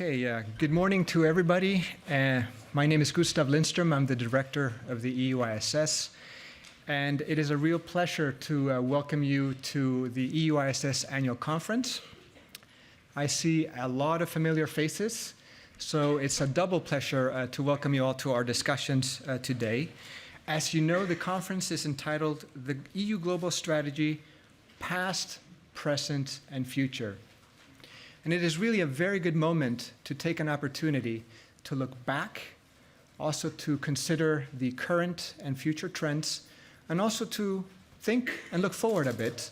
Okay, good morning to everybody. My name is Gustav Lindström. I'm the director of the EUISS, and it is a real pleasure to welcome you to the EUISS annual conference. I see a lot of familiar faces, so it's a double pleasure to welcome you all to our discussions today. As you know, the conference is entitled The EU Global Strategy, Past, Present, and Future. And it is really a very good moment to take an opportunity to look back, also to consider the current and future trends, and also to think and look forward a bit.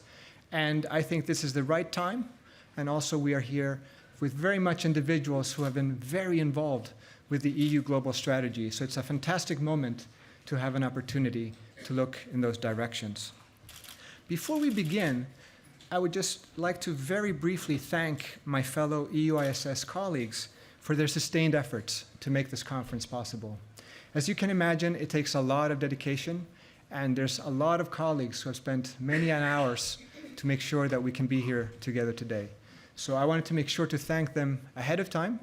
And I think this is the right time. And also we are here with very much individuals who have been very involved with the EU global strategy. So it's a fantastic moment to have an opportunity to look in those directions. Before we begin, I would just like to very briefly thank my fellow EUISS colleagues for their sustained efforts to make this conference possible. As you can imagine, it takes a lot of dedication, and there's a lot of colleagues who have spent many hours to make sure that we can be here together today. So I wanted to make sure to thank them ahead of time,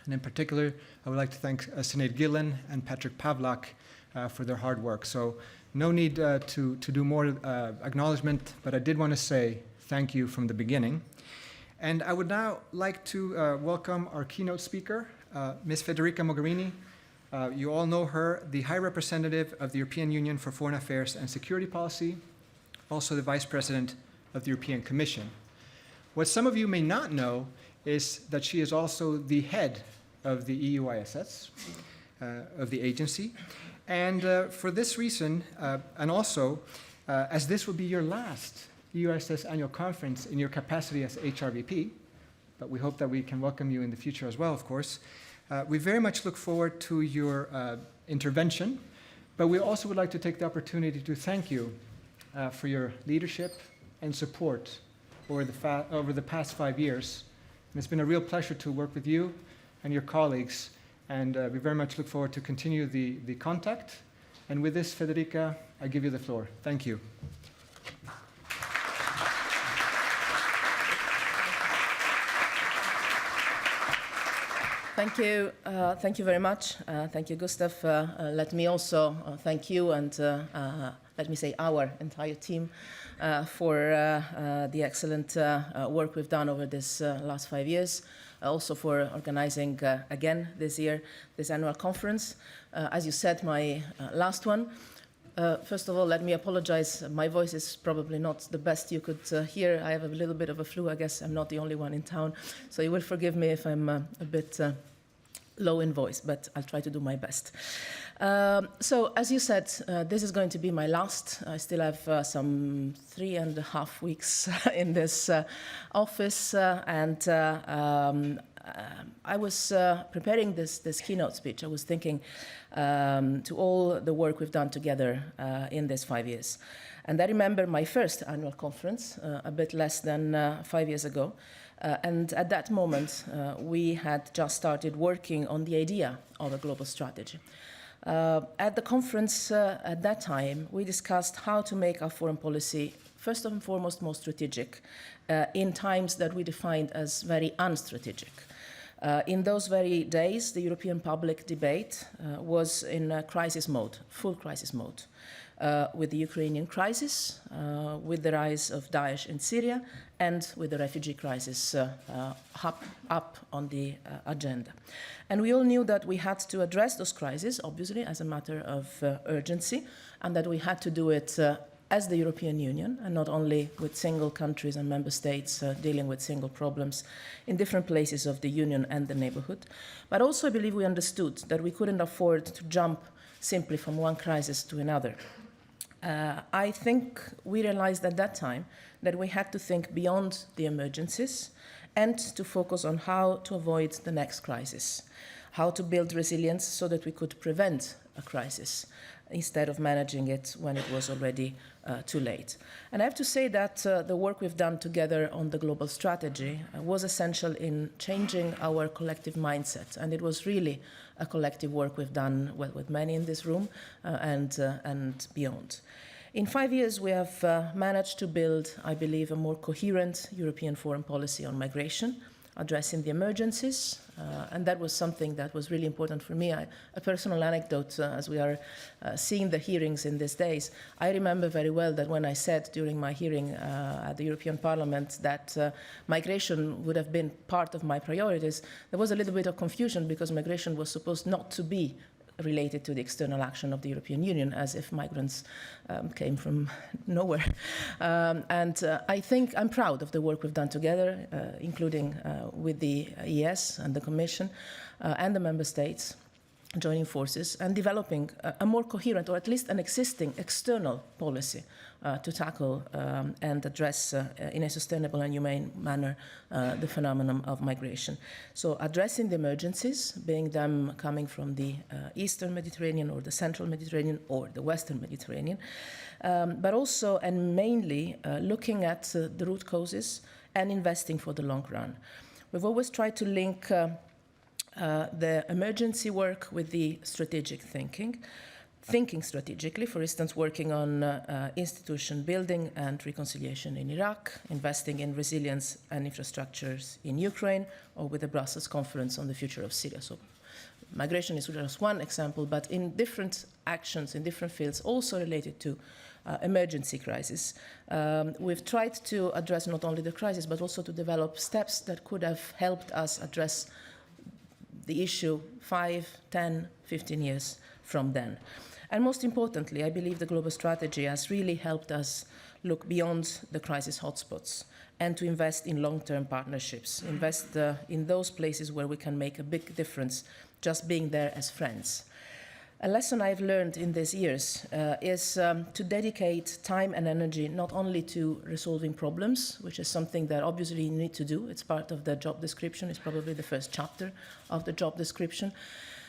and in particular, I would like to thank Sinead Gillen and Patrick Pavlak for their hard work. So no need to do more acknowledgement, but I did want to say thank you from the beginning. And I would now like to welcome our keynote speaker, Ms. Federica Mogherini. You all know her, the High Representative of the European Union for Foreign Affairs and Security Policy, also the Vice President of the European Commission. What some of you may not know is that she is also the head of the EUISS, of the agency. And for this reason, and also, as this will be your last EUISS annual conference in your capacity as HRVP, but we hope that we can welcome you in the future as well, of course. We very much look forward to your intervention, but we also would like to take the opportunity to thank you for your leadership and support over the past 5 years. And it's been a real pleasure to work with you and your colleagues, and we very much look forward to continue the contact. And with this, Federica, I give you the floor. Thank you. Thank you very much. Thank you, Gustav. Let me also thank you and let me say our entire team for the excellent work we've done over this last 5 years. Also for organizing again this year this annual conference. As you said, my last one. First of all, let me apologize. My voice is probably not the best you could hear. I have a little bit of a flu. I guess I'm not the only one in town. So you will forgive me if I'm a bit low in voice, but I'll try to do my best. So as you said, this is going to be my last. I still have some 3.5 weeks in this office, and I was preparing this keynote speech. I was thinking to all the work we've done together in these 5 years. And I remember my first annual conference a bit less than 5 years ago. And at that moment, we had just started working on the idea of a global strategy. At the conference at that time, we discussed how to make our foreign policy, first and foremost, more strategic in times that we defined as very unstrategic. In those very days, the European public debate was in crisis mode, full crisis mode, with the Ukrainian crisis, with the rise of Daesh in Syria, and with the refugee crisis up on the agenda. And we all knew that we had to address those crises, obviously, as a matter of urgency, and that we had to do it as the European Union, and not only with single countries and member states dealing with single problems in different places of the Union and the neighborhood. But also, I believe we understood that we couldn't afford to jump simply from one crisis to another. I think we realized at that time that we had to think beyond the emergencies and to focus on how to avoid the next crisis, how to build resilience so that we could prevent a crisis instead of managing it when it was already too late. And I have to say that the work we've done together on the global strategy was essential in changing our collective mindset. And it was really a collective work we've done with many in this room and beyond. In 5 years, we have managed to build, I believe, a more coherent European foreign policy on migration, addressing the emergencies, and that was something that was really important for me. A personal anecdote, as we are seeing the hearings in these days, I remember very well that when I said during my hearing at the European Parliament that migration would have been part of my priorities, there was a little bit of confusion because migration was supposed not to be related to the external action of the European Union, as if migrants came from nowhere. I think I'm proud of the work we've done together, including with the EUISS and the Commission and the Member States, joining forces and developing a more coherent, or at least an existing external policy to tackle and address in a sustainable and humane manner the phenomenon of migration. So addressing the emergencies, being them coming from the Eastern Mediterranean or the Central Mediterranean or the Western Mediterranean, but also and mainly looking at the root causes and investing for the long run. We've always tried to link the emergency work with the strategic thinking strategically, for instance, working on institution building and reconciliation in Iraq, investing in resilience and infrastructures in Ukraine, or with the Brussels conference on the future of Syria. So migration is just one example, but in different actions, in different fields, also related to emergency crisis. We've tried to address not only the crisis, but also to develop steps that could have helped us address the issue 5, 10, 15 years from then. And most importantly, I believe the global strategy has really helped us look beyond the crisis hotspots and to invest in long-term partnerships, invest in those places where we can make a big difference, just being there as friends. A lesson I've learned in these years is to dedicate time and energy not only to resolving problems, which is something that obviously you need to do, it's part of the job description, it's probably the first chapter of the job description,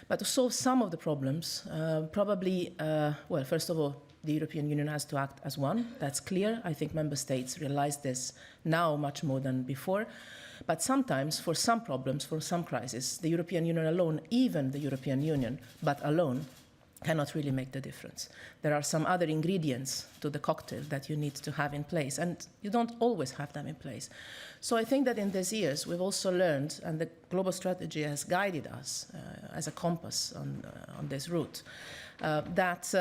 but to solve some of the problems, well, first of all, the European Union has to act as one, that's clear. I think member states realize this now much more than before. But sometimes, for some problems, for some crises, the European Union alone, even the European Union, but alone, cannot really make the difference. There are some other ingredients to the cocktail that you need to have in place, and you don't always have them in place. So I think that in these years, we've also learned, and the global strategy has guided us as a compass on this route, that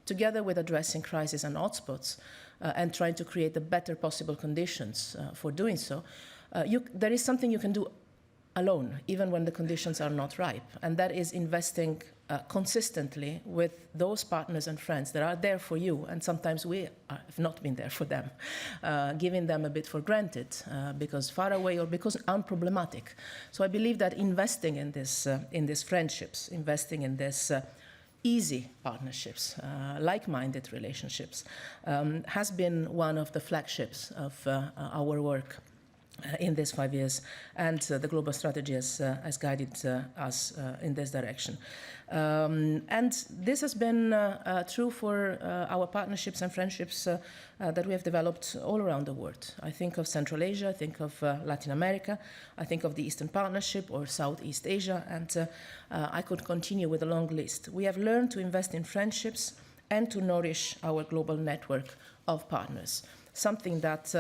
together with addressing crisis and hotspots and trying to create the better possible conditions for doing so, there is something you can do alone, even when the conditions are not ripe, and that is investing consistently with those partners and friends that are there for you, and sometimes we have not been there for them, giving them a bit for granted because far away or because unproblematic. So I believe that investing in these friendships, investing in this easy partnerships, like-minded relationships, has been one of the flagships of our work in these 5 years, and the global strategy has guided us in this direction. And this has been true for our partnerships and friendships that we have developed all around the world. I think of Central Asia, I think of Latin America, I think of the Eastern Partnership or Southeast Asia, and I could continue with a long list. We have learned to invest in friendships and to nourish our global network of partners, something that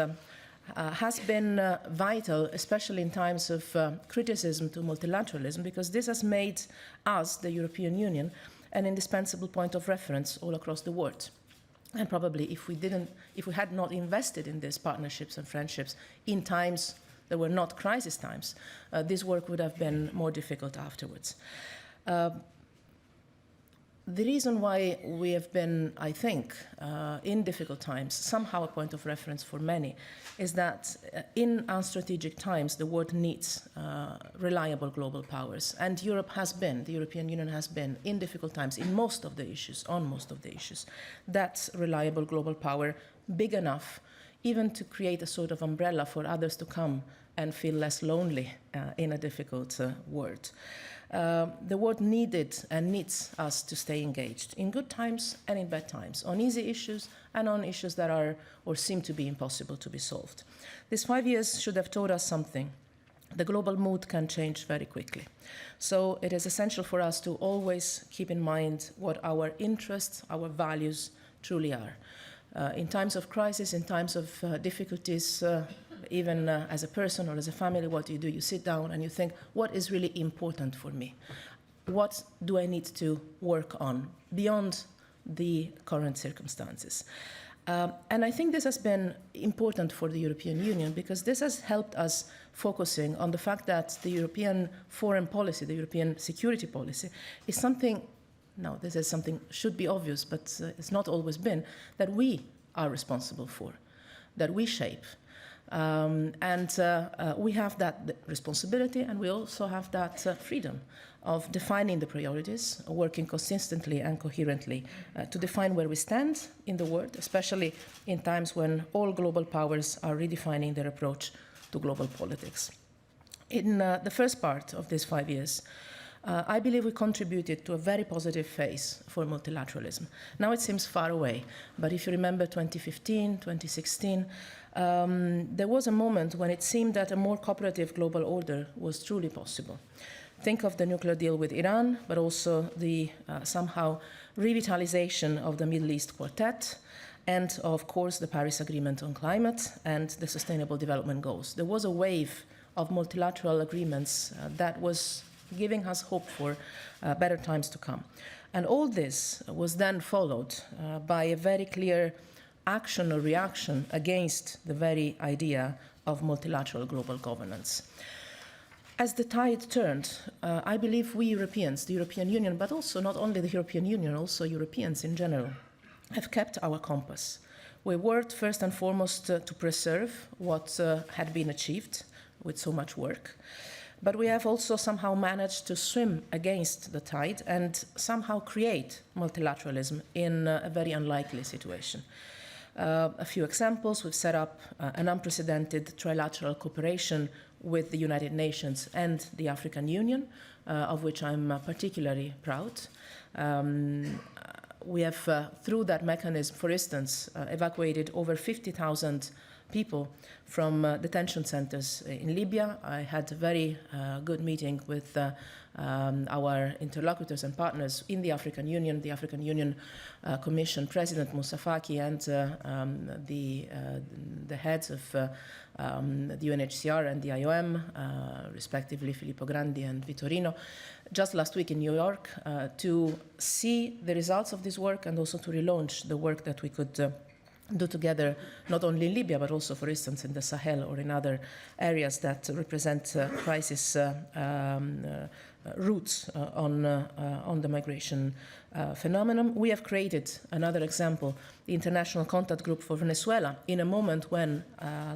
has been vital, especially in times of criticism to multilateralism, because this has made us, the European Union, an indispensable point of reference all across the world. And probably if we had not invested in these partnerships and friendships in times that were not crisis times, this work would have been more difficult afterwards. The reason why we have been, I think, in difficult times, somehow a point of reference for many, is that in unstrategic times, the world needs reliable global powers. And Europe has been, the European Union has been, in difficult times, in most of the issues, on most of the issues, that reliable global power, big enough even to create a sort of umbrella for others to come and feel less lonely in a difficult world. The world needed and needs us to stay engaged in good times and in bad times, on easy issues and on issues that are or seem to be impossible to be solved. These 5 years should have taught us something. The global mood can change very quickly. So it is essential for us to always keep in mind what our interests, our values truly are. In times of crisis, in times of difficulties, even as a person or as a family, what do? You sit down and you think, what is really important for me? What do I need to work on beyond the current circumstances? And I think this has been important for the European Union because this has helped us focusing on the fact that the European foreign policy, the European security policy, is something, now this is something should be obvious, but it's not always been, that we are responsible for, that we shape. We have that responsibility, and we also have that freedom of defining the priorities, working consistently and coherently to define where we stand in the world, especially in times when all global powers are redefining their approach to global politics. In the first part of these 5 years, I believe we contributed to a very positive phase for multilateralism. Now it seems far away, but if you remember 2015, 2016, there was a moment when it seemed that a more cooperative global order was truly possible. Think of the nuclear deal with Iran, but also the somehow revitalization of the Middle East Quartet, and of course the Paris Agreement on climate and the Sustainable Development Goals. There was a wave of multilateral agreements that was giving us hope for better times to come. And all this was then followed by a very clear action or reaction against the very idea of multilateral global governance. As the tide turned, I believe we Europeans, the European Union, but also not only the European Union, also Europeans in general, have kept our compass. We worked first and foremost to preserve what had been achieved with so much work. But we have also somehow managed to swim against the tide and somehow create multilateralism in a very unlikely situation. A few examples: we've set up an unprecedented trilateral cooperation with the United Nations and the African Union, of which I'm particularly proud. We have, through that mechanism, for instance, evacuated over 50,000 people from detention centers in Libya. I had a very good meeting with our interlocutors and partners in the African Union Commission President Moussa Faki, and the heads of the UNHCR and the IOM, respectively Filippo Grandi and Vitorino, just last week in New York, to see the results of this work and also to relaunch the work that we could do together, not only in Libya, but also, for instance, in the Sahel or in other areas that represent crisis routes on the migration phenomenon. We have created another example, the International Contact Group for Venezuela, in a moment when,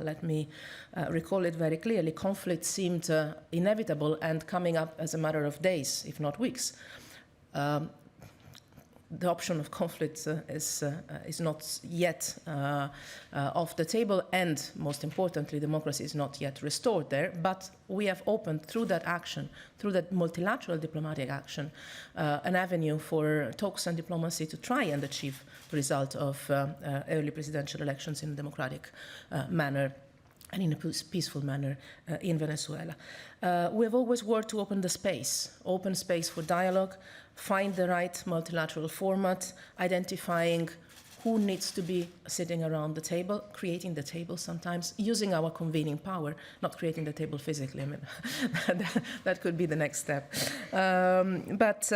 let me recall it very clearly, conflict seemed inevitable and coming up as a matter of days, if not weeks. The option of conflict is not yet off the table, and most importantly, democracy is not yet restored there. But we have opened, through that action, through that multilateral diplomatic action, an avenue for talks and diplomacy to try and achieve the result of early presidential elections in a democratic manner and in a peaceful manner in Venezuela. We have always worked to open space for dialogue, find the right multilateral format, identifying who needs to be sitting around the table, creating the table sometimes, using our convening power, not creating the table physically. I mean, that could be the next step. But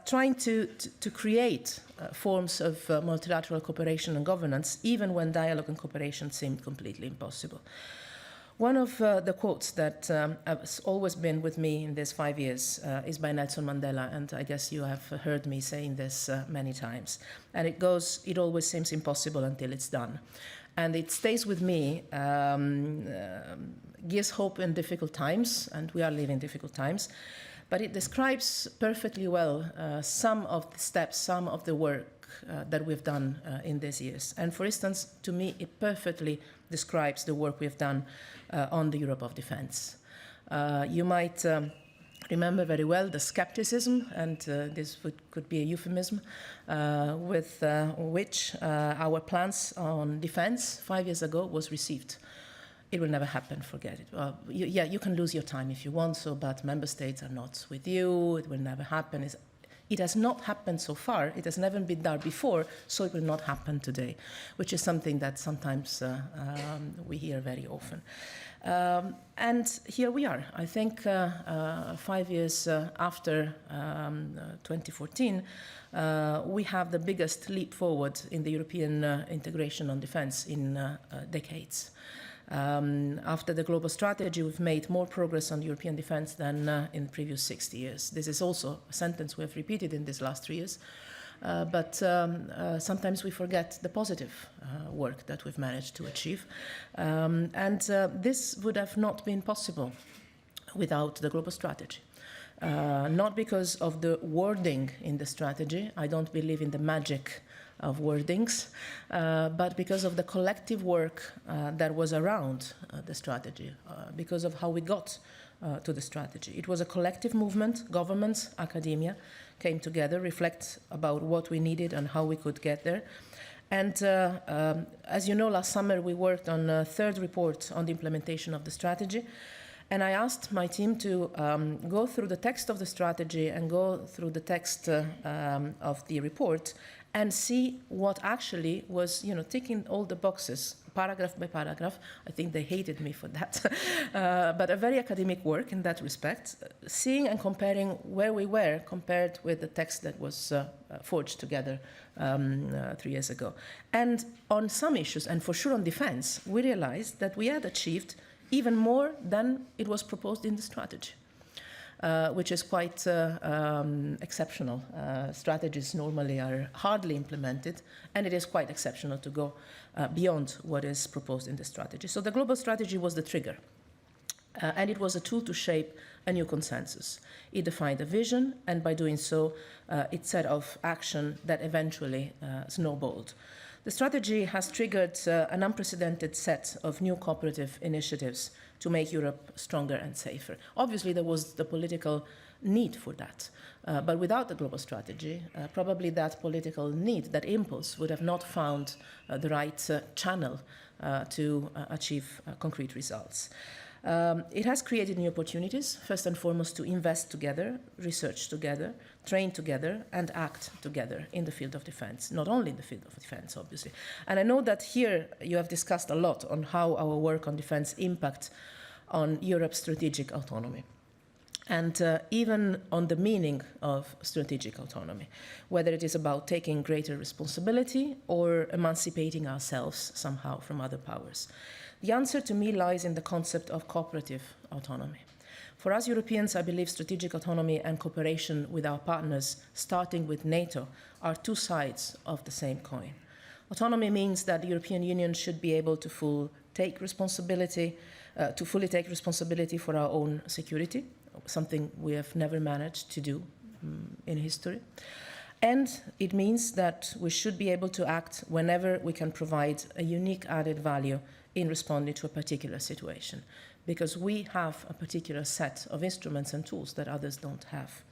trying to create forms of multilateral cooperation and governance, even when dialogue and cooperation seemed completely impossible. One of the quotes that has always been with me in these 5 years is by Nelson Mandela, and I guess you have heard me saying this many times. And it goes, "It always seems impossible until it's done." And it stays with me, gives hope in difficult times, and we are living difficult times, but it describes perfectly well some of the steps, some of the work that we've done in these years. And for instance, to me, it perfectly describes the work we've done on the Europe of Defense. You might remember very well the skepticism, and this could be a euphemism, with which our plans on defense 5 years ago was received. It will never happen, forget it. You can lose your time if you want so, but member states are not with you, it will never happen. It has not happened so far, it has never been done before, so it will not happen today, which is something that sometimes we hear very often. And here we are. I think 5 years after 2014, we have the biggest leap forward in the European integration on defense in decades. After the global strategy, we've made more progress on European defense than in the previous 60 years. This is also a sentence we have repeated in these last 3 years. But sometimes we forget the positive work that we've managed to achieve. This would have not been possible without the global strategy. Not because of the wording in the strategy. I don't believe in the magic of wordings, but because of the collective work that was around the strategy, because of how we got to the strategy. It was a collective movement. Governments, academia came together, reflect about what we needed and how we could get there. And as you know, last summer we worked on a third report on the implementation of the strategy. And I asked my team to go through the text of the strategy and go through the text of the report and see what actually was, ticking all the boxes, paragraph by paragraph. I think they hated me for that. But a very academic work in that respect, seeing and comparing where we were compared with the text that was forged together 3 years ago. And on some issues, and for sure on defense, we realized that we had achieved even more than it was proposed in the strategy. Which is quite exceptional. Strategies normally are hardly implemented, and it is quite exceptional to go beyond what is proposed in the strategy. So the global strategy was the trigger, and it was a tool to shape a new consensus. It defined a vision, and by doing so, it set off action that eventually snowballed. The strategy has triggered an unprecedented set of new cooperative initiatives to make Europe stronger and safer. Obviously, there was the political need for that. But without the global strategy, probably that political need, that impulse, would have not found the right channel to achieve concrete results. It has created new opportunities, first and foremost to invest together, research together, train together, and act together in the field of defense, not only in the field of defense, obviously. And I know that here you have discussed a lot on how our work on defense impacts on Europe's strategic autonomy, and even on the meaning of strategic autonomy, whether it is about taking greater responsibility or emancipating ourselves somehow from other powers. The answer to me lies in the concept of cooperative autonomy. For us Europeans, I believe strategic autonomy and cooperation with our partners, starting with NATO, are two sides of the same coin. Autonomy means that the European Union should be able to fully take responsibility for our own security, something we have never managed to do in history. And it means that we should be able to act whenever we can provide a unique added value in responding to a particular situation, because we have a particular set of instruments and tools that others don't have.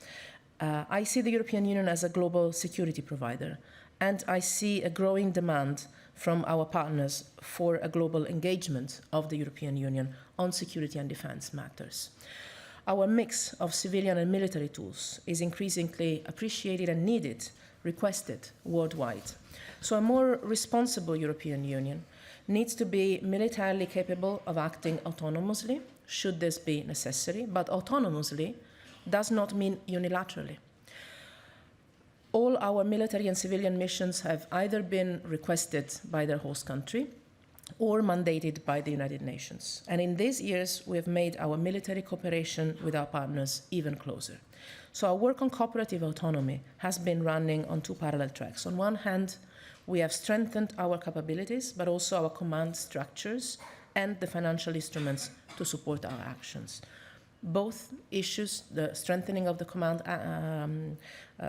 I see the European Union as a global security provider, and I see a growing demand from our partners for a global engagement of the European Union on security and defense matters. Our mix of civilian and military tools is increasingly appreciated and needed, requested worldwide. So a more responsible European Union needs to be militarily capable of acting autonomously, should this be necessary, but autonomously does not mean unilaterally. All our military and civilian missions have either been requested by their host country or mandated by the United Nations. And in these years, we have made our military cooperation with our partners even closer. So our work on cooperative autonomy has been running on two parallel tracks. On one hand, we have strengthened our capabilities, but also our command structures and the financial instruments to support our actions. Both issues, the strengthening of the command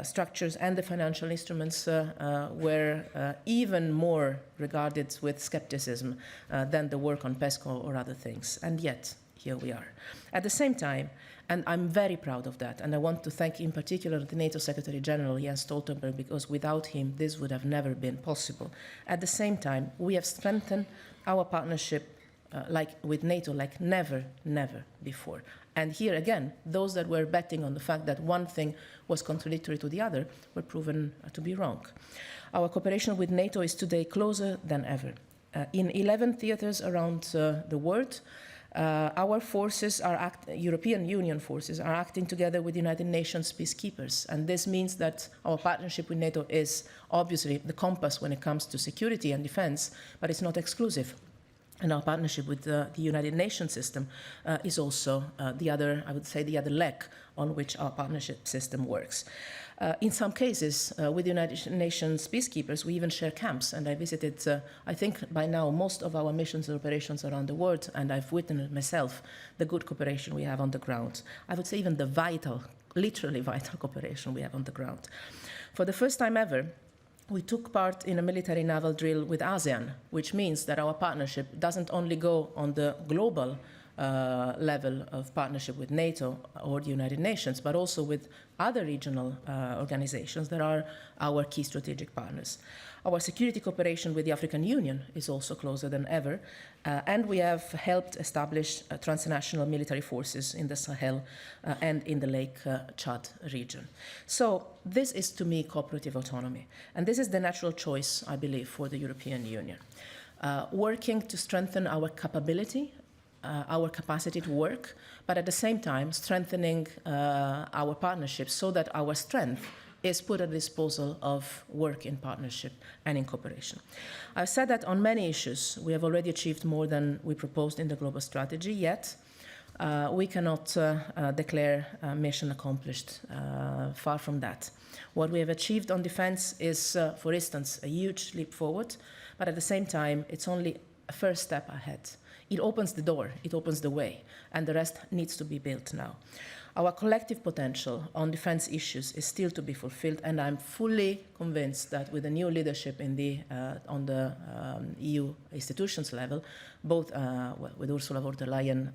structures and the financial instruments, were even more regarded with skepticism than the work on PESCO or other things. And yet, here we are. At the same time, and I'm very proud of that, and I want to thank in particular the NATO Secretary General, Jens Stoltenberg, because without him, this would have never been possible. At the same time, we have strengthened our partnership with NATO like never before. And here again, those that were betting on the fact that one thing was contradictory to the other were proven to be wrong. Our cooperation with NATO is today closer than ever. In 11 theaters around the world, our forces European Union forces are acting together with United Nations peacekeepers. And this means that our partnership with NATO is obviously the compass when it comes to security and defense, but it's not exclusive. And our partnership with the United Nations system is also the other leg on which our partnership system works. In some cases, with the United Nations peacekeepers, we even share camps. And I visited, I think by now, most of our missions and operations around the world, and I've witnessed myself the good cooperation we have on the ground. I would say even the vital, literally vital cooperation we have on the ground. For the first time ever, we took part in a military naval drill with ASEAN, which means that our partnership doesn't only go on the global level of partnership with NATO or the United Nations, but also with other regional organizations that are our key strategic partners. Our security cooperation with the African Union is also closer than ever, and we have helped establish transnational military forces in the Sahel and in the Lake Chad region. So this is, to me, cooperative autonomy, and this is the natural choice, I believe, for the European Union. Working to strengthen our capability, our capacity to work, but at the same time strengthening our partnerships so that our strength is put at the disposal of work in partnership and in cooperation. I've said that on many issues we have already achieved more than we proposed in the global strategy, yet we cannot declare mission accomplished, far from that. What we have achieved on defense is, for instance, a huge leap forward, but at the same time it's only a first step ahead. It opens the door, it opens the way, and the rest needs to be built now. Our collective potential on defense issues is still to be fulfilled, and I'm fully convinced that with the new leadership in on the EU institutions level, both with Ursula von der Leyen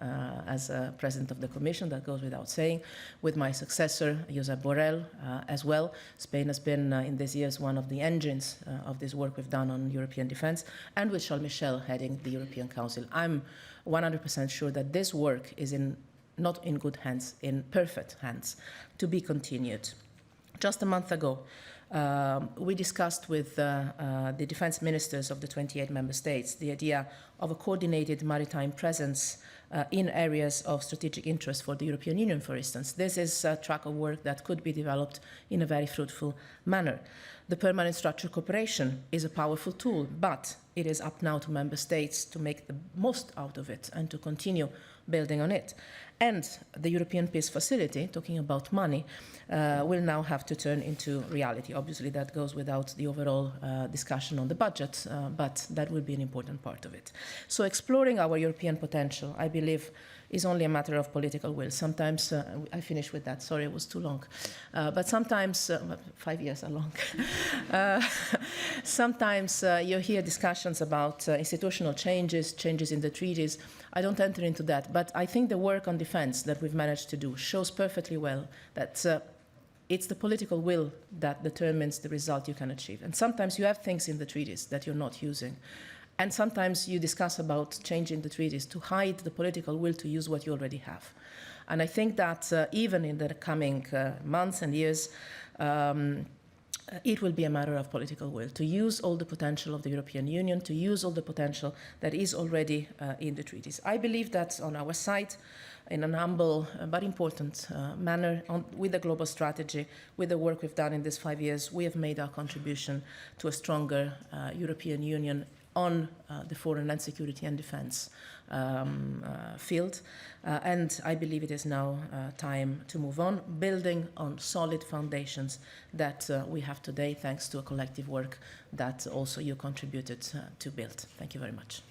as President of the Commission, that goes without saying, with my successor, Josep Borrell, as well. Spain has been in these years one of the engines of this work we've done on European defense, and with Charles Michel heading the European Council. I'm 100% sure that this work is not in good hands, in perfect hands, to be continued. Just a month ago, we discussed with the defense ministers of the 28 member states the idea of a coordinated maritime presence in areas of strategic interest for the European Union, for instance. This is a track of work that could be developed in a very fruitful manner. The permanent structured cooperation is a powerful tool, but it is up now to member states to make the most out of it and to continue building on it. And the European Peace Facility, talking about money, will now have to turn into reality. Obviously, that goes without the overall discussion on the budget, but that will be an important part of it. So exploring our European potential, I believe, is only a matter of political will. Sometimes, I finish with that, sorry, it was too long. But sometimes, 5 years are long. Sometimes you hear discussions about institutional changes in the treaties. I don't enter into that, but I think the work on defense that we've managed to do shows perfectly well that it's the political will that determines the result you can achieve. And sometimes you have things in the treaties that you're not using. And sometimes you discuss about changing the treaties to hide the political will to use what you already have. And I think that even in the coming months and years, it will be a matter of political will to use all the potential of the European Union, to use all the potential that is already in the treaties. I believe that on our side, in an humble but important manner, with the global strategy, with the work we've done in these 5 years, we have made our contribution to a stronger European Union on the foreign and security and defense field. And I believe it is now time to move on, building on solid foundations that we have today, thanks to a collective work that also you contributed to build. Thank you very much.